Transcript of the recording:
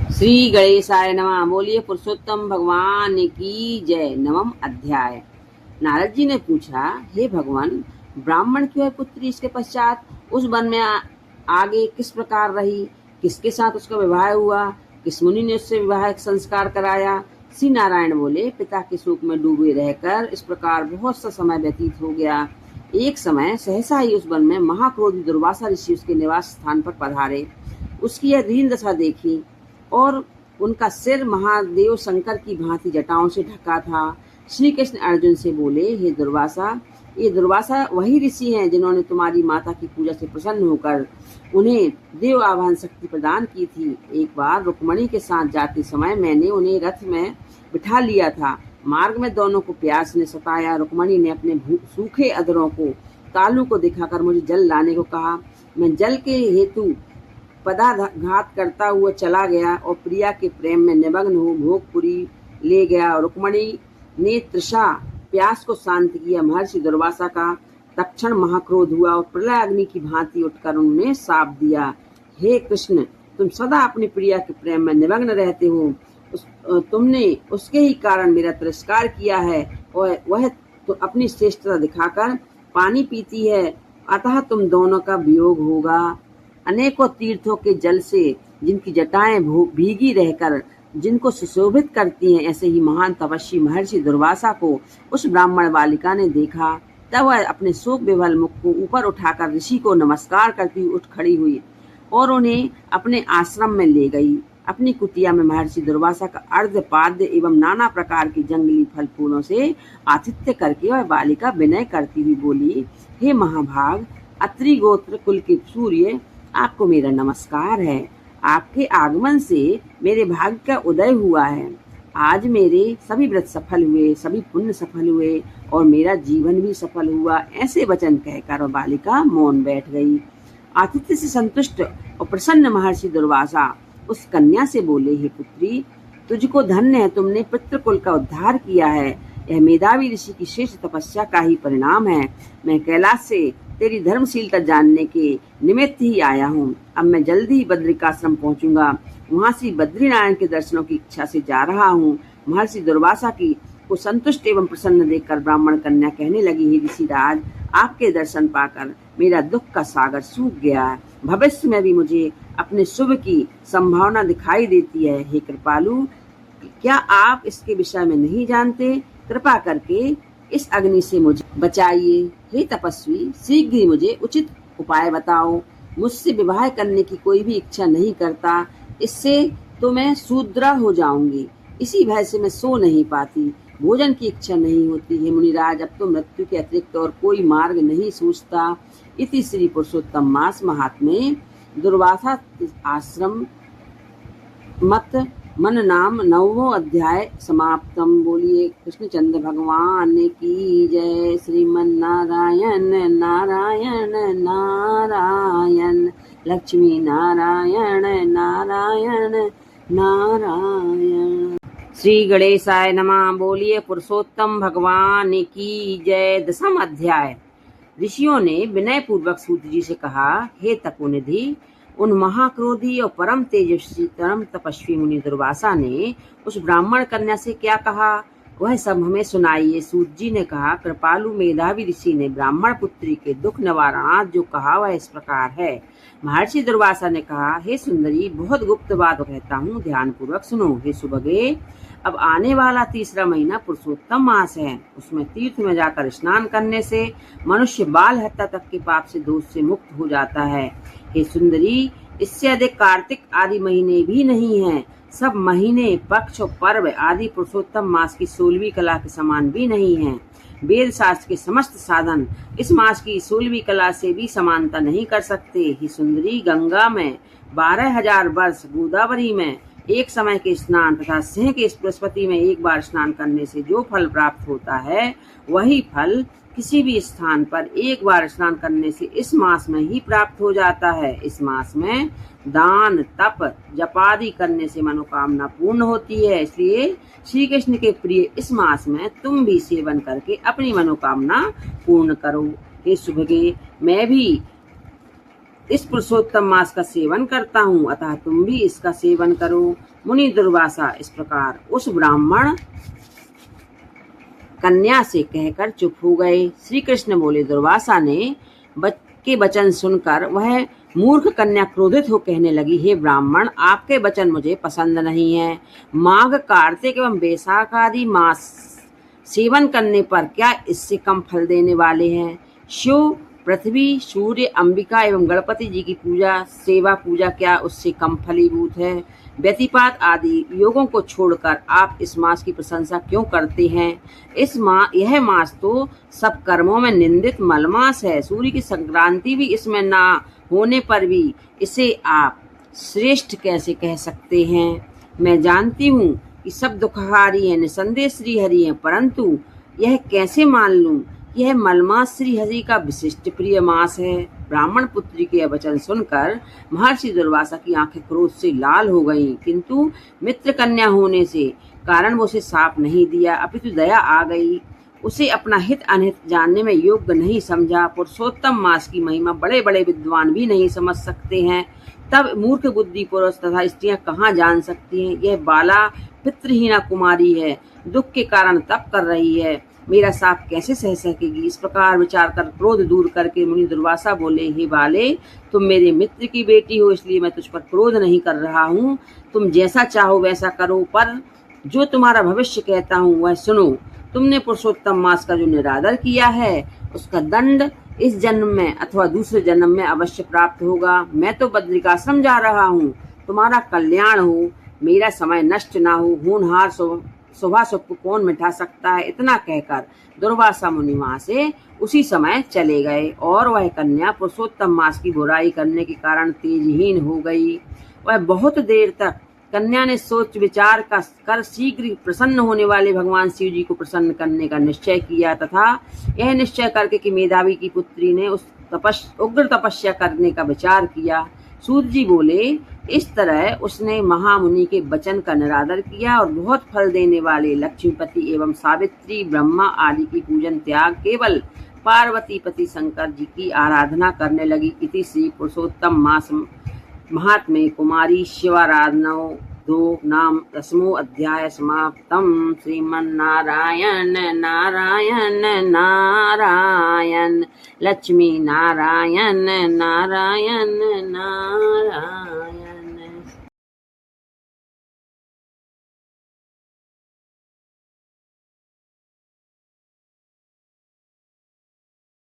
श्री गणेशाय नमः। बोलिए पुरुषोत्तम भगवान की जय। नवम अध्याय। नारद जी ने पूछा, हे भगवान, ब्राह्मण की वह पुत्री इसके पश्चात उस वन में आगे किस प्रकार रही, किसके साथ उसका विवाह हुआ, किस मुनि ने उससे विवाह संस्कार कराया। श्री नारायण बोले, पिता के शोक में डूबे रहकर इस प्रकार बहुत सा समय व्यतीत हो गया। एक समय सहसा ही उस वन में महाक्रोधी दुर्वासा ऋषि उसके निवास स्थान पर पधारे। उसकी यह दीन दशा देखी और उनका सिर महादेव शंकर की भांति जटाओं से ढका था। श्री कृष्ण अर्जुन से बोले, हे दुर्वासा, ये दुर्वासा वही ऋषि हैं जिन्होंने तुम्हारी माता की पूजा से प्रसन्न होकर उन्हें देव आवाहन शक्ति प्रदान की थी। एक बार रुक्मणी के साथ जाते समय मैंने उन्हें रथ में बिठा लिया था। मार्ग में दोनों को प्यास ने सताया। रुक्मणी ने अपने सूखे अधरों को कालू को दिखाकर मुझे जल लाने को कहा। मैं जल के हेतु पदाघात करता हुआ चला गया और प्रिया के प्रेम में निमग्न हो भोगपुरी ले गया। रुक्मणी ने तृषा प्यास को शांत किया। महर्षि दुर्वासा का तत्क्षण महाक्रोध हुआ और प्रलय अग्नि की भांति उठकर उन्होंने शाप दिया, हे कृष्ण, तुम सदा अपनी प्रिया के प्रेम में निमग्न रहते हो। तुमने उसके ही कारण मेरा तिरस्कार किया है और वह तो अपनी श्रेष्ठता दिखाकर पानी पीती है, अतः तुम दोनों का वियोग होगा। अनेकों तीर्थों के जल से जिनकी जटाएं भीगी रहकर जिनको सुशोभित करती हैं, ऐसे ही महान तपस्वी महर्षि दुर्वासा को उस ब्राह्मण बालिका ने देखा। तब वह अपने शोक विवल मुख को ऊपर उठाकर ऋषि को नमस्कार करती उठ खड़ी हुई और उन्हें अपने आश्रम में ले गई। अपनी कुटिया में महर्षि दुर्वासा का अर्धपाद्य एवं नाना प्रकार की जंगली फल फूलों से आतिथ्य करके वह बालिका विनय करती हुई बोली, हे महाभाग, अत्रि गोत्र कुल के सूर्य, आपको मेरा नमस्कार है। आपके आगमन से मेरे भाग्य का उदय हुआ है। आज मेरे सभी व्रत सफल हुए, सभी पुण्य सफल हुए और मेरा जीवन भी सफल हुआ। ऐसे वचन कहकर वह बालिका मौन बैठ गई। आतिथ्य से संतुष्ट और प्रसन्न महर्षि दुर्वासा उस कन्या से बोले, हे पुत्री, तुझको धन्य है, तुमने पितृकुल का उद्धार किया है। यह मेधावी ऋषि की श्रेष्ठ तपस्या का ही परिणाम है। मैं कैलाश से तेरी धर्मशीलता जानने के निमित्त ही आया हूँ। अब मैं जल्दी ही बद्रिकाश्रम पहुँचूंगा। वहाँ से बद्रीनारायण के दर्शनों की इच्छा से जा रहा हूँ। महर्षि दुर्वासा की को संतुष्ट एवं प्रसन्न देखकर ब्राह्मण कन्या कहने लगी, हे ऋषिराज, आपके दर्शन पाकर मेरा दुख का सागर सूख गया है। भविष्य में भी मुझे अपने शुभ की संभावना दिखाई देती है। हे कृपालु, क्या आप इसके विषय में नहीं जानते? कृपा करके इस अग्नि से मुझे बचाइए। हे तपस्वी, शीघ्र ही मुझे उचित उपाय बताओ। मुझसे विवाह करने की कोई भी इच्छा नहीं करता, इससे तो मैं शूद्रा हो जाऊंगी। इसी भय से मैं सो नहीं पाती, भोजन की इच्छा नहीं होती। हे मुनिराज, अब तो मृत्यु के अतिरिक्त और कोई मार्ग नहीं सूझता। इति श्री पुरुषोत्तम मास महात्म्ये दुर्वासा आश्रम मत मन नाम 9वां अध्याय समाप्तम। बोलिए कृष्णचंद्र भगवान की जय। श्रीमन नारायण नारायण नारायण, लक्ष्मी नारायण नारायण नारायण। श्री गणेशाय नमः। बोलिए पुरुषोत्तम भगवान की जय। 10वां अध्याय। ऋषियों ने विनय पूर्वक सूत जी से कहा, हे तपोनिधि, उन महाक्रोधी और परम तेजस्वी परम तपस्वी मुनि दुर्वासा ने उस ब्राह्मण कन्या से क्या कहा, वह सब हमें सुनाइए। सूत जी ने कहा, कृपालु मेधावी ऋषि ने ब्राह्मण पुत्री के दुख निवारणार्थ जो कहा वह इस प्रकार है। महर्षि दुर्वासा ने कहा, हे सुंदरी, बहुत गुप्त बात कहता हूँ, ध्यान पूर्वक सुनो। हे सुभगे, अब आने वाला 3रा महीना पुरुषोत्तम मास है। उसमें तीर्थ में जाकर स्नान करने से मनुष्य बाल हत्या तक के पाप से दोष से मुक्त हो जाता है। हे सुंदरी, इससे अधिक कार्तिक आदि महीने भी नहीं हैं। सब महीने, पक्ष और पर्व आदि पुरुषोत्तम मास की 16वीं कला के समान भी नहीं हैं। वेद शास्त्र के समस्त साधन इस मास की 16वीं कला से भी समानता नहीं कर सकते। हे सुंदरी, गंगा में 12,000 वर्ष, गोदावरी में एक समय के स्नान तथा सिंह के बृहस्पति में एक बार स्नान करने से जो फल प्राप्त होता है, वही फल किसी भी स्थान पर एक बार स्नान करने से इस मास में ही प्राप्त हो जाता है। इस मास में दान, तप, जपादि करने से मनोकामना पूर्ण होती है। इसलिए श्री कृष्ण के प्रिय इस मास में तुम भी सेवन करके अपनी मनोकामना पूर्ण करो। हे सुभगे, मैं भी इस पुरुषोत्तम मास का सेवन करता हूँ, अतः तुम भी इसका सेवन करो। मुनि दुर्वासा इस प्रकार उस ब्राह्मण कन्या से कहकर चुप हो गए। श्री कृष्ण बोले, दुर्वासा ने के वचन सुनकर वह मूर्ख कन्या क्रोधित हो कहने लगी, हे ब्राह्मण, आपके वचन मुझे पसंद नहीं है। माघ, कार्तिक एवं वैशाख आदि मास सेवन करने पर क्या इससे कम फल देने वाले हैं? शिव, पृथ्वी, सूर्य, अंबिका एवं गणपति जी की सेवा पूजा क्या उससे कम फलीभूत है? व्यतिपात आदि योगों को छोड़कर आप इस मास की प्रशंसा क्यों करते हैं? यह मास तो सब कर्मों में निंदित मलमास है। सूर्य की संक्रांति भी इसमें ना होने पर भी इसे आप श्रेष्ठ कैसे कह सकते हैं? मैं जानती हूँ कि सब दुखहारी है, निसंदेह श्री हरि है, परंतु यह कैसे मान लूं? यह मलमास श्री हरि का विशिष्ट प्रिय मास है। ब्राह्मण पुत्री के वचन सुनकर महर्षि दुर्वासा की आंखें क्रोध से लाल हो गईं, किंतु मित्र कन्या होने से कारण वो उसे साप नहीं दिया, अपितु दया आ गई। उसे अपना हित अनहित जानने में योग्य नहीं समझा। पुरुषोत्तम मास की महिमा बड़े बड़े विद्वान भी नहीं समझ सकते हैं, तब मूर्ख बुद्धि पुरुष तथा स्त्रियां कहाँ जान सकती हैं? यह बाला पितृहीना कुमारी है, दुख के कारण तप कर रही है, मेरा साप कैसे सह सकेगी? इस प्रकार विचार कर क्रोध दूर करके मुनि दुर्वासा बोले, हे बाले, तुम मेरे मित्र की बेटी हो, इसलिए मैं तुझ पर क्रोध नहीं कर रहा हूँ। तुम जैसा चाहो वैसा करो, पर जो तुम्हारा भविष्य कहता हूँ वह सुनो। तुमने पुरुषोत्तम मास का जो निरादर किया है उसका दंड इस जन्म में अथवा दूसरे जन्म में अवश्य प्राप्त होगा। मैं तो बद्रिकाश्रम जा रहा हूँ, तुम्हारा कल्याण हो, मेरा समय नष्ट ना हो। होनहार शोभा शुभ को कौन मिटा सकता है? इतना कहकर दुर्वासा मुनि वहां से उसी समय चले गए और वह कन्या पुरुषोत्तम मास की बुराई करने के कारण तेजहीन हो गई। वह बहुत देर तक कन्या ने सोच विचार कर शीघ्र प्रसन्न होने वाले भगवान शिव जी को प्रसन्न करने का निश्चय किया तथा यह निश्चय करके कि मेधावी की पुत्री ने उस उग्र तपस्या करने का विचार किया। सूत जी बोले, इस तरह उसने महामुनि के वचन का निरादर किया और बहुत फल देने वाले लक्ष्मीपति एवं सावित्री, ब्रह्मा आदि की पूजन त्याग केवल पार्वती पति शंकर जी की आराधना करने लगी। इति श्री पुरुषोत्तम मास महात्म्ये कुमारी शिवाराधनौ 2 नाम 10वां अध्याय समाप्तम्। श्रीमन्नारायण नारायण नारायण, लक्ष्मी नारायण नारायण नारायण।